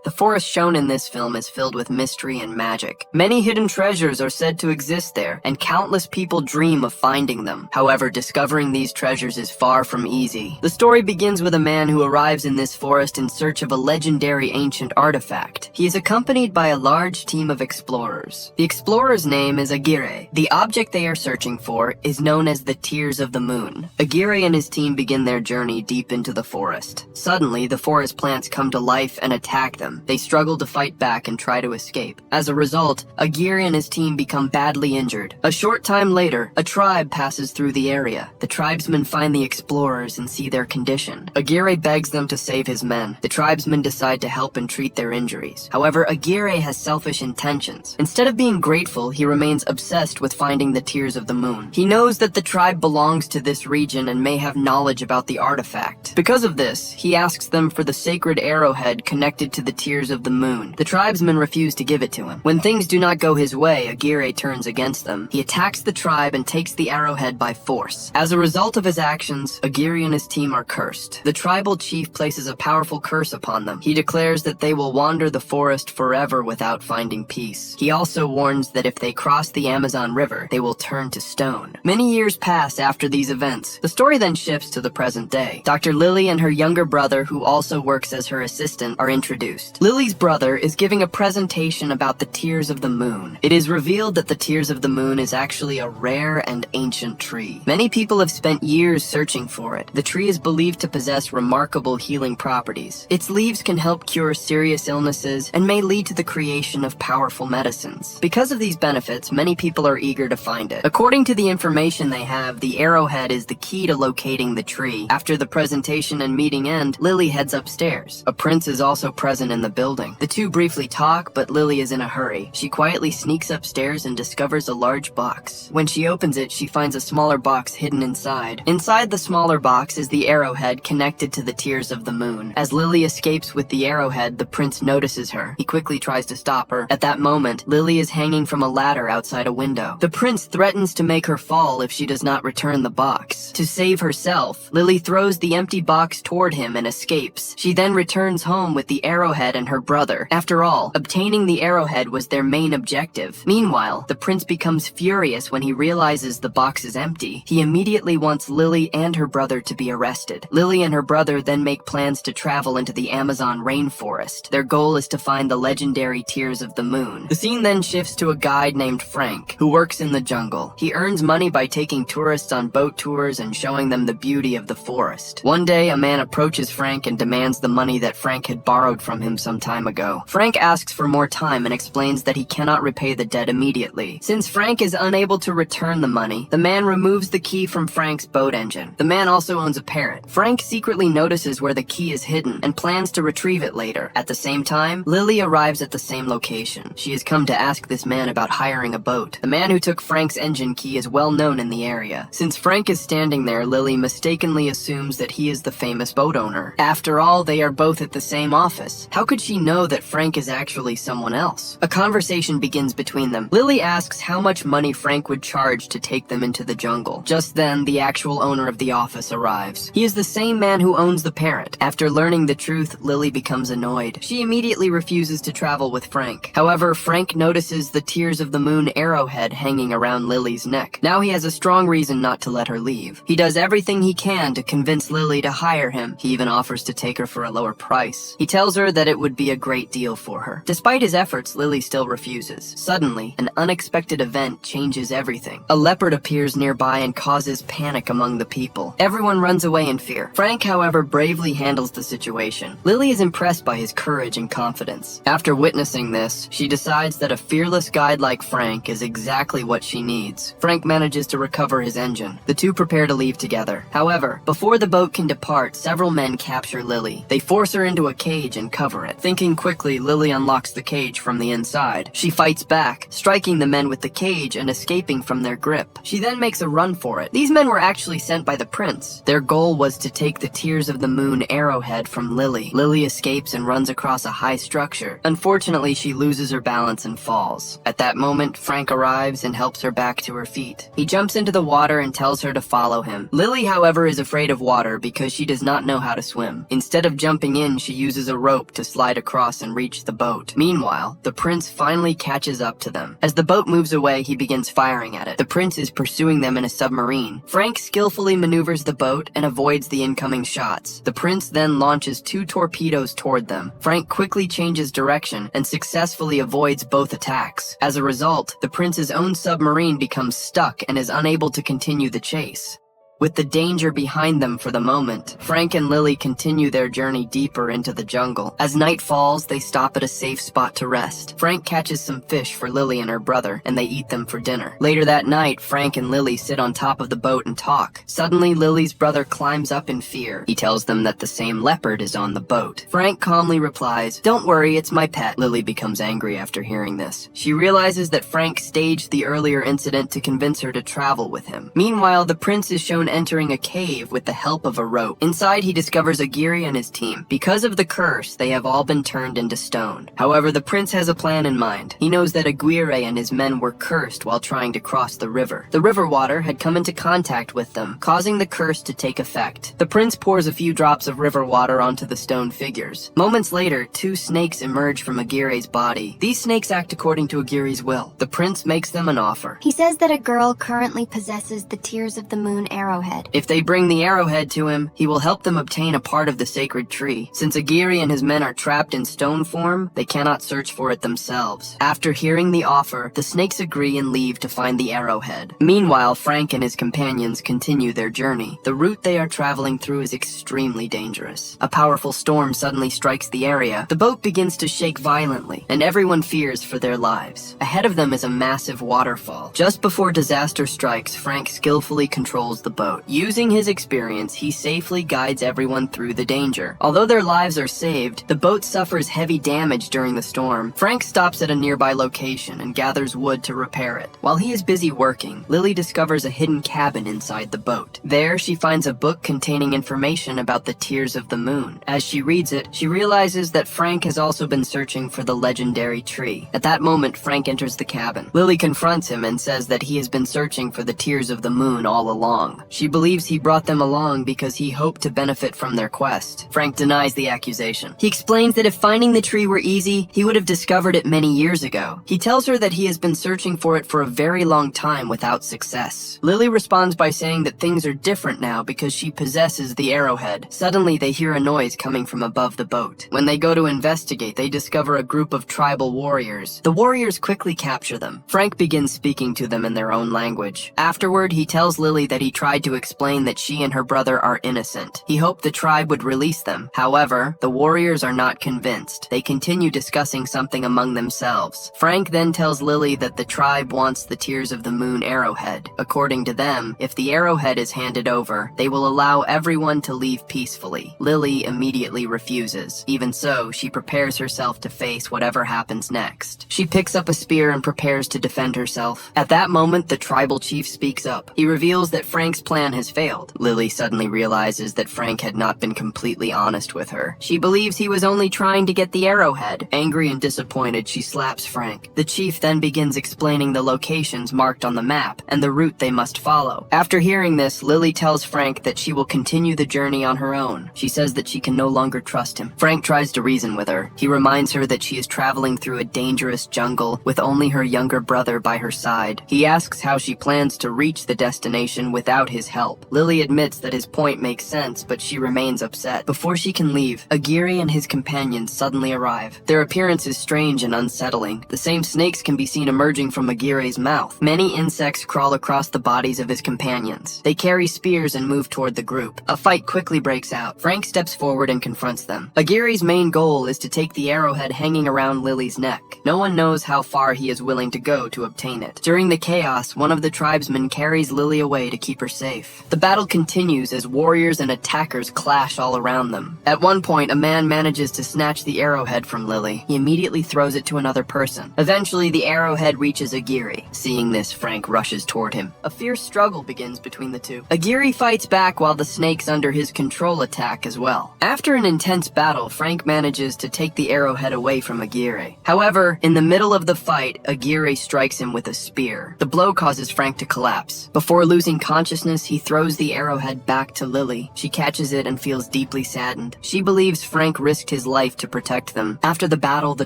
The forest shown in this film is filled with mystery and magic. Many hidden treasures are said to exist there, and countless people dream of finding them. However, discovering these treasures is far from easy. The story begins with a man who arrives in this forest in search of a legendary ancient artifact. He is accompanied by a large team of explorers. The explorer's name is Aguirre. The object they are searching for is known as the Tears of the Moon. Aguirre and his team begin their journey deep into the forest. Suddenly, the forest plants come to life and attack them. They struggle to fight back and try to escape. As a result, Aguirre and his team become badly injured. A short time later, a tribe passes through the area. The tribesmen find the explorers and see their condition. Aguirre begs them to save his men. The tribesmen decide to help and treat their injuries. However, Aguirre has selfish intentions. Instead of being grateful, he remains obsessed with finding the Tears of the Moon. He knows that the tribe belongs to this region and may have knowledge about the artifact. Because of this, he asks them for the sacred arrowhead connected to the Tears of the Moon. The tribesmen refuse to give it to him. When things do not go his way, Aguirre turns against them. He attacks the tribe and takes the arrowhead by force. As a result of his actions, Aguirre and his team are cursed. The tribal chief places a powerful curse upon them. He declares that they will wander the forest forever without finding peace. He also warns that if they cross the Amazon River, they will turn to stone. Many years pass after these events. The story then shifts to the present day. Dr. Lily and her younger brother, who also works as her assistant, are introduced. Lily's brother is giving a presentation about the Tears of the Moon. It is revealed that the Tears of the Moon is actually a rare and ancient tree. Many people have spent years searching for it. The tree is believed to possess remarkable healing properties. Its leaves can help cure serious illnesses and may lead to the creation of powerful medicines. Because of these benefits, many people are eager to find it. According to the information they have, the arrowhead is the key to locating the tree. After the presentation and meeting end, Lily heads upstairs. A prince is also present in the building. The two briefly talk, but Lily is in a hurry. She quietly sneaks upstairs and discovers a large box. When she opens it, she finds a smaller box hidden inside. Inside the smaller box is the arrowhead connected to the Tears of the Moon. As Lily escapes with the arrowhead, the prince notices her. He quickly tries to stop her. At that moment, Lily is hanging from a ladder outside a window. The prince threatens to make her fall if she does not return the box. To save herself, Lily throws the empty box toward him and escapes. She then returns home with the arrowhead and her brother. After all, obtaining the arrowhead was their main objective. Meanwhile, the prince becomes furious when he realizes the box is empty. He immediately wants Lily and her brother to be arrested. Lily and her brother then make plans to travel into the Amazon rainforest. Their goal is to find the legendary Tears of the Moon. The scene then shifts to a guide named Frank, who works in the jungle. He earns money by taking tourists on boat tours and showing them the beauty of the forest. One day, a man approaches Frank and demands the money that Frank had borrowed from him some time ago. Frank asks for more time and explains that he cannot repay the debt immediately. Since Frank is unable to return the money, the man removes the key from Frank's boat engine. The man also owns a parrot. Frank secretly notices where the key is hidden and plans to retrieve it later. At the same time, Lily arrives at the same location. She has come to ask this man about hiring a boat. The man who took Frank's engine key is well known in the area. Since Frank is standing there, Lily mistakenly assumes that he is the famous boat owner. After all, they are both at the same office. How could she know that Frank is actually someone else? A conversation begins between them. Lily asks how much money Frank would charge to take them into the jungle. Just then, the actual owner of the office arrives. He is the same man who owns the parrot. After learning the truth, Lily becomes annoyed. She immediately refuses to travel with Frank. However, Frank notices the Tears of the Moon arrowhead hanging around Lily's neck. Now he has a strong reason not to let her leave. He does everything he can to convince Lily to hire him. He even offers to take her for a lower price. He tells her that it would be a great deal for her. Despite his efforts, Lily still refuses. Suddenly, an unexpected event changes everything. A leopard appears nearby and causes panic among the people. Everyone runs away in fear. Frank, however, bravely handles the situation. Lily is impressed by his courage and confidence. After witnessing this, she decides that a fearless guide like Frank is exactly what she needs. Frank manages to recover his engine. The two prepare to leave together. However, before the boat can depart, several men capture Lily. They force her into a cage and cover it. Thinking quickly, Lily unlocks the cage from the inside. She fights back, striking the men with the cage and escaping from their grip. She then makes a run for it. These men were actually sent by the prince. Their goal was to take the Tears of the Moon arrowhead from Lily. Lily escapes and runs across a high structure. Unfortunately, she loses her balance and falls. At that moment, Frank arrives and helps her back to her feet. He jumps into the water and tells her to follow him. Lily, however, is afraid of water because she does not know how to swim. Instead of jumping in, she uses a rope to slide slide across and reach the boat. Meanwhile, the prince finally catches up to them. As the boat moves away, he begins firing at it. The prince is pursuing them in a submarine. Frank skillfully maneuvers the boat and avoids the incoming shots. The prince then launches 2 torpedoes toward them. Frank quickly changes direction and successfully avoids both attacks. As a result, the prince's own submarine becomes stuck and is unable to continue the chase. With the danger behind them for the moment, Frank and Lily continue their journey deeper into the jungle. As night falls, they stop at a safe spot to rest. Frank catches some fish for Lily and her brother, and they eat them for dinner. Later that night, Frank and Lily sit on top of the boat and talk. Suddenly, Lily's brother climbs up in fear. He tells them that the same leopard is on the boat. Frank calmly replies, "Don't worry, it's my pet." Lily becomes angry after hearing this. She realizes that Frank staged the earlier incident to convince her to travel with him. Meanwhile, the prince is shown entering a cave with the help of a rope. Inside, he discovers Aguirre and his team. Because of the curse, they have all been turned into stone. However, the prince has a plan in mind. He knows that Aguirre and his men were cursed while trying to cross the river. The river water had come into contact with them, causing the curse to take effect. The prince pours a few drops of river water onto the stone figures. Moments later, 2 snakes emerge from Aguirre's body. These snakes act according to Aguirre's will. The prince makes them an offer. He says that a girl currently possesses the Tears of the Moon arrowhead. If they bring the arrowhead to him, he will help them obtain a part of the sacred tree. Since Aguirre and his men are trapped in stone form, they cannot search for it themselves. After hearing the offer, the snakes agree and leave to find the arrowhead. Meanwhile, Frank and his companions continue their journey. The route they are traveling through is extremely dangerous. A powerful storm suddenly strikes the area. The boat begins to shake violently, and everyone fears for their lives. Ahead of them is a massive waterfall. Just before disaster strikes, Frank skillfully controls the boat. Using his experience, he safely guides everyone through the danger. Although their lives are saved, the boat suffers heavy damage during the storm. Frank stops at a nearby location and gathers wood to repair it. While he is busy working, Lily discovers a hidden cabin inside the boat. There, she finds a book containing information about the Tears of the Moon. As she reads it, she realizes that Frank has also been searching for the legendary tree. At that moment, Frank enters the cabin. Lily confronts him and says that he has been searching for the Tears of the Moon all along. She believes he brought them along because he hoped to benefit from their quest. Frank denies the accusation. He explains that if finding the tree were easy, he would have discovered it many years ago. He tells her that he has been searching for it for a very long time without success. Lily responds by saying that things are different now because she possesses the arrowhead. Suddenly, they hear a noise coming from above the boat. When they go to investigate, they discover a group of tribal warriors. The warriors quickly capture them. Frank begins speaking to them in their own language. Afterward, he tells Lily that he tried to explain that she and her brother are innocent. He hoped the tribe would release them. However, the warriors are not convinced. They continue discussing something among themselves. Frank then tells Lily that the tribe wants the Tears of the Moon arrowhead. According to them, if the arrowhead is handed over, they will allow everyone to leave peacefully. Lily immediately refuses. Even so, she prepares herself to face whatever happens next. She picks up a spear and prepares to defend herself. At that moment, the tribal chief speaks up. He reveals that Frank's plan has failed. Lily suddenly realizes that Frank had not been completely honest with her. She believes he was only trying to get the arrowhead. Angry and disappointed, she slaps Frank. The chief then begins explaining the locations marked on the map and the route they must follow. After hearing this, Lily tells Frank that she will continue the journey on her own. She says that she can no longer trust him. Frank tries to reason with her. He reminds her that she is traveling through a dangerous jungle with only her younger brother by her side. He asks how she plans to reach the destination without his help. Lily admits that his point makes sense, but she remains upset. Before she can leave, Aguirre and his companions suddenly arrive. Their appearance is strange and unsettling. The same snakes can be seen emerging from Aguirre's mouth. Many insects crawl across the bodies of his companions. They carry spears and move toward the group. A fight quickly breaks out. Frank steps forward and confronts them. Aguirre's main goal is to take the arrowhead hanging around Lily's neck. No one knows how far he is willing to go to obtain it. During the chaos, one of the tribesmen carries Lily away to keep her safe. The battle continues as warriors and attackers clash all around them. At one point, a man manages to snatch the arrowhead from Lily. He immediately throws it to another person. Eventually, the arrowhead reaches Aguirre. Seeing this, Frank rushes toward him. A fierce struggle begins between the two. Aguirre fights back while the snakes under his control attack as well. After an intense battle, Frank manages to take the arrowhead away from Aguirre. However, in the middle of the fight, Aguirre strikes him with a spear. The blow causes Frank to collapse. Before losing consciousness, this, he throws the arrowhead back to Lily. She catches it and feels deeply saddened. She believes Frank risked his life to protect them. After the battle, the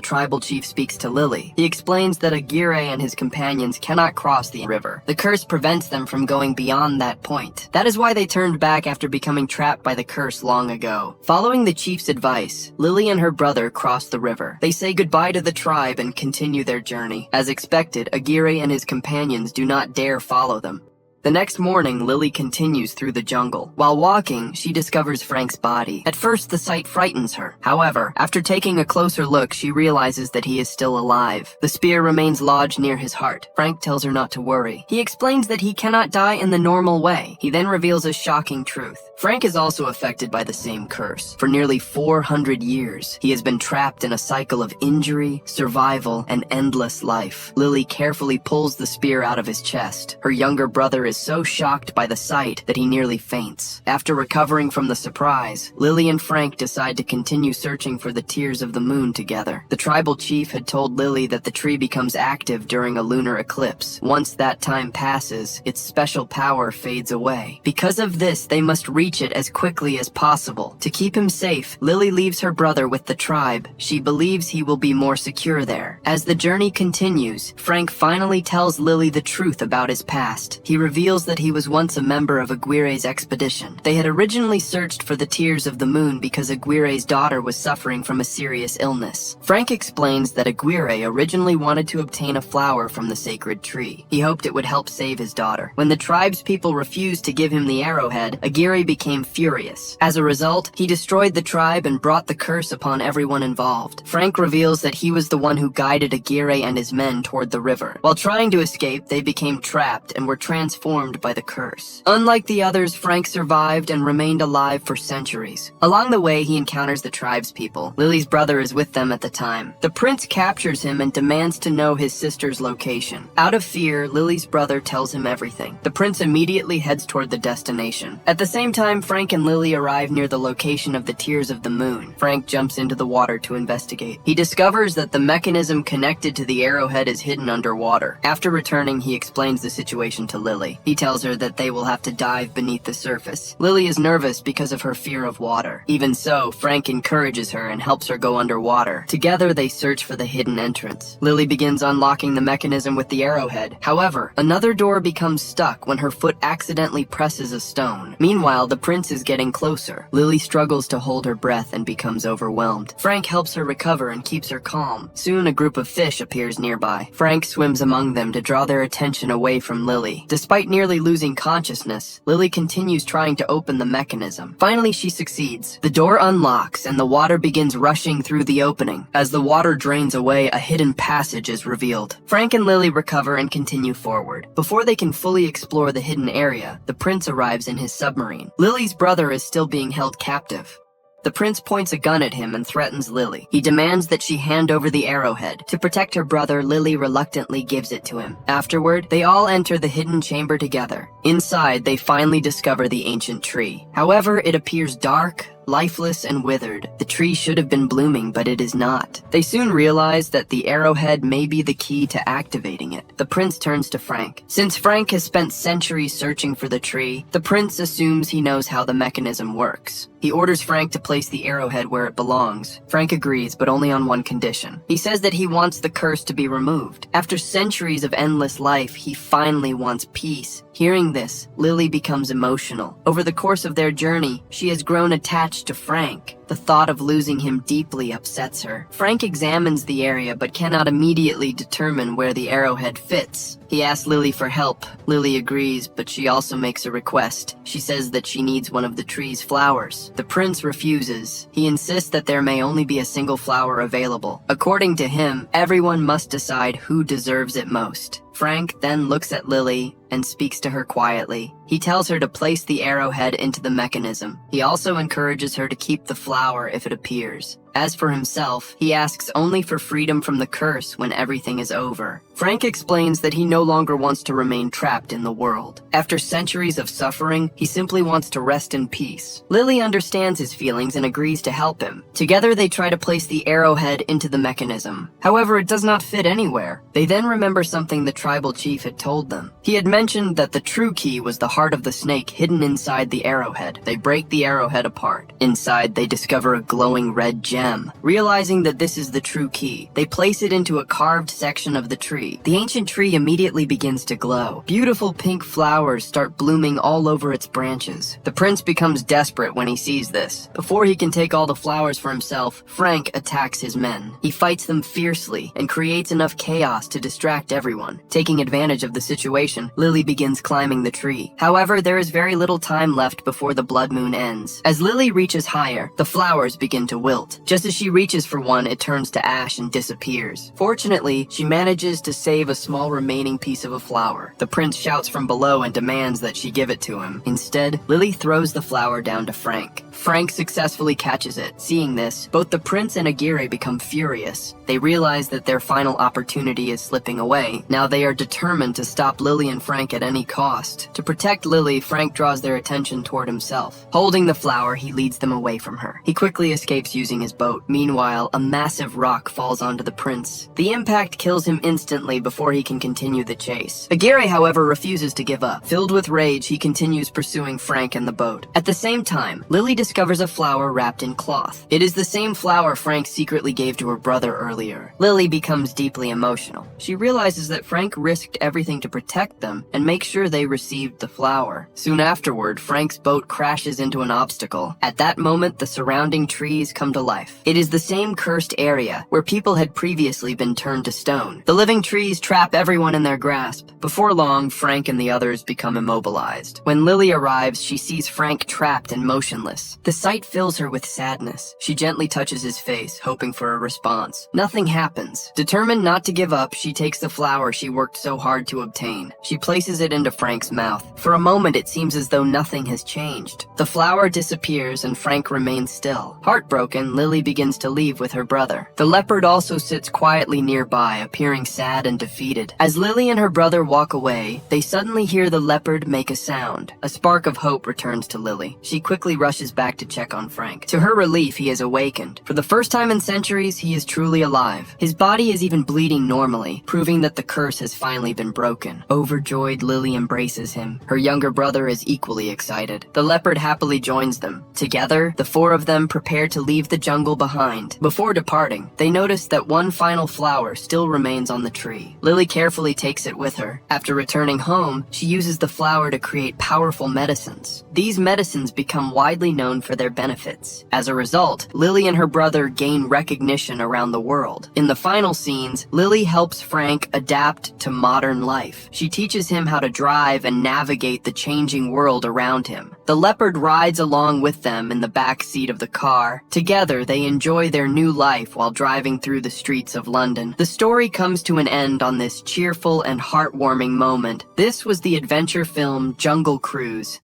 tribal chief speaks to Lily. He explains that Aguirre and his companions cannot cross the river. The curse prevents them from going beyond that point. That is why they turned back after becoming trapped by the curse long ago. Following the chief's advice, Lily and her brother cross the river. They say goodbye to the tribe and continue their journey. As expected, Aguirre and his companions do not dare follow them. The next morning, Lily continues through the jungle. While walking, she discovers Frank's body. At first, the sight frightens her. However, after taking a closer look, she realizes that he is still alive. The spear remains lodged near his heart. Frank tells her not to worry. He explains that he cannot die in the normal way. He then reveals a shocking truth. Frank is also affected by the same curse. For nearly 400 years, he has been trapped in a cycle of injury, survival, and endless life. Lily carefully pulls the spear out of his chest. Her younger brother is so shocked by the sight that he nearly faints. After recovering from the surprise, Lily and Frank decide to continue searching for the tears of the moon together. The tribal chief had told Lily that the tree becomes active during a lunar eclipse. Once that time passes, its special power fades away. Because of this, they must reach it as quickly as possible. To keep him safe, Lily leaves her brother with the tribe. She believes he will be more secure there. As the journey continues, Frank finally tells Lily the truth about his past. He reveals that he was once a member of Aguirre's expedition. They had originally searched for the tears of the moon because Aguirre's daughter was suffering from a serious illness. Frank explains that Aguirre originally wanted to obtain a flower from the sacred tree. He hoped it would help save his daughter. When the tribe's people refused to give him the arrowhead, Aguirre became furious. As a result, he destroyed the tribe and brought the curse upon everyone involved. Frank reveals that he was the one who guided Aguirre and his men toward the river. While trying to escape, they became trapped and were transformed by the curse. Unlike the others, Frank survived and remained alive for centuries. Along the way, he encounters the tribe's people. Lily's brother is with them at the time. The prince captures him and demands to know his sister's location. Out of fear, Lily's brother tells him everything. The prince immediately heads toward the destination. At the same time, Frank and Lily arrive near the location of the tears of the moon. Frank jumps into the water to investigate. He discovers that the mechanism connected to the arrowhead is hidden underwater. After returning, he explains the situation to Lily. He tells her that they will have to dive beneath the surface. Lily is nervous because of her fear of water. Even so, Frank encourages her and helps her go underwater. Together, they search for the hidden entrance. Lily begins unlocking the mechanism with the arrowhead. However, another door becomes stuck when her foot accidentally presses a stone. Meanwhile, the prince is getting closer. Lily struggles to hold her breath and becomes overwhelmed. Frank helps her recover and keeps her calm. Soon, a group of fish appears nearby. Frank swims among them to draw their attention away from Lily. Despite nearly losing consciousness, Lily continues trying to open the mechanism. Finally, she succeeds. The door unlocks and the water begins rushing through the opening. As the water drains away, a hidden passage is revealed. Frank and Lily recover and continue forward. Before they can fully explore the hidden area, the prince arrives in his submarine. Lily's brother is still being held captive. The prince points a gun at him and threatens Lily. He demands that she hand over the arrowhead. To protect her brother, Lily reluctantly gives it to him. Afterward, they all enter the hidden chamber together. Inside, they finally discover the ancient tree. However, it appears dark, lifeless, and withered. The tree should have been blooming, but it is not. They soon realize that the arrowhead may be the key to activating it. The prince turns to Frank. Since Frank has spent centuries searching for the tree, the prince assumes he knows how the mechanism works. He orders Frank to place the arrowhead where it belongs. Frank agrees, but only on one condition. He says that he wants the curse to be removed. After centuries of endless life, he finally wants peace. Hearing this, Lily becomes emotional. Over the course of their journey, she has grown attached to Frank. The thought of losing him deeply upsets her. Frank examines the area but cannot immediately determine where the arrowhead fits. He asks Lily for help. Lily agrees, but she also makes a request. She says that she needs one of the tree's flowers. The prince refuses. He insists that there may only be a single flower available. According to him, everyone must decide who deserves it most. Frank then looks at Lily and speaks to her quietly. He tells her to place the arrowhead into the mechanism. He also encourages her to keep the flower if it appears. As for himself, he asks only for freedom from the curse when everything is over. Frank explains that he no longer wants to remain trapped in the world. After centuries of suffering, he simply wants to rest in peace. Lily understands his feelings and agrees to help him. Together, they try to place the arrowhead into the mechanism. However, it does not fit anywhere. They then remember something the tribal chief had told them. He had mentioned that the true key was the heart of the snake hidden inside the arrowhead. They break the arrowhead apart. Inside, they discover a glowing red gem. Realizing that this is the true key, they place it into a carved section of the tree. The ancient tree immediately begins to glow. Beautiful pink flowers start blooming all over its branches. The prince becomes desperate when he sees this. Before he can take all the flowers for himself, Frank attacks his men. He fights them fiercely and creates enough chaos to distract everyone. Taking advantage of the situation, Lily begins climbing the tree. However, there is very little time left before the blood moon ends. As Lily reaches higher, the flowers begin to wilt. Just as she reaches for one, it turns to ash and disappears. Fortunately, she manages to save a small remaining piece of a flower. The prince shouts from below and demands that she give it to him. Instead, Lily throws the flower down to Frank. Frank successfully catches it. Seeing this, both the prince and Aguirre become furious. They realize that their final opportunity is slipping away. Now they are determined to stop Lily and Frank at any cost. To protect Lily, Frank draws their attention toward himself. Holding the flower, he leads them away from her. He quickly escapes using his boat. Meanwhile, a massive rock falls onto the prince. The impact kills him instantly before he can continue the chase. Aguirre, however, refuses to give up. Filled with rage, he continues pursuing Frank and the boat. At the same time, Lily discovers a flower wrapped in cloth. It is the same flower Frank secretly gave to her brother earlier. Lily becomes deeply emotional. She realizes that Frank risked everything to protect them and make sure they received the flower. Soon afterward, Frank's boat crashes into an obstacle. At that moment, the surrounding trees come to life. It is the same cursed area where people had previously been turned to stone. The living trees trap everyone in their grasp. Before long, Frank and the others become immobilized. When Lily arrives, she sees Frank trapped and motionless. The sight fills her with sadness. She gently touches his face, hoping for a response. Nothing happens. Determined not to give up, she takes the flower she worked so hard to obtain. She places it into Frank's mouth. For a moment, it seems as though nothing has changed. The flower disappears and Frank remains still. Heartbroken, Lily begins to leave with her brother. The leopard also sits quietly nearby, appearing sad and defeated. As Lily and her brother walk away, they suddenly hear the leopard make a sound. A spark of hope returns to Lily. She quickly rushes back to check on Frank. To her relief, he is awakened. For the first time in centuries, he is truly alive. His body is even bleeding normally, proving that the curse has finally been broken. Overjoyed, Lily embraces him. Her younger brother is equally excited. The leopard happily joins them. Together, the four of them prepare to leave the jungle behind. Before departing, they notice that one final flower still remains on the tree. Lily carefully takes it with her. After returning home, she uses the flower to create powerful medicines. These medicines become widely known for their benefits. As a result, Lily and her brother gain recognition around the world. In the final scenes, Lily helps Frank adapt to modern life. She teaches him how to drive and navigate the changing world around him. The leopard rides along with them in the back seat of the car. Together, they enjoy their new life while driving through the streets of London. The story comes to an end on this cheerful and heartwarming moment. This was the adventure film Jungle Cruise.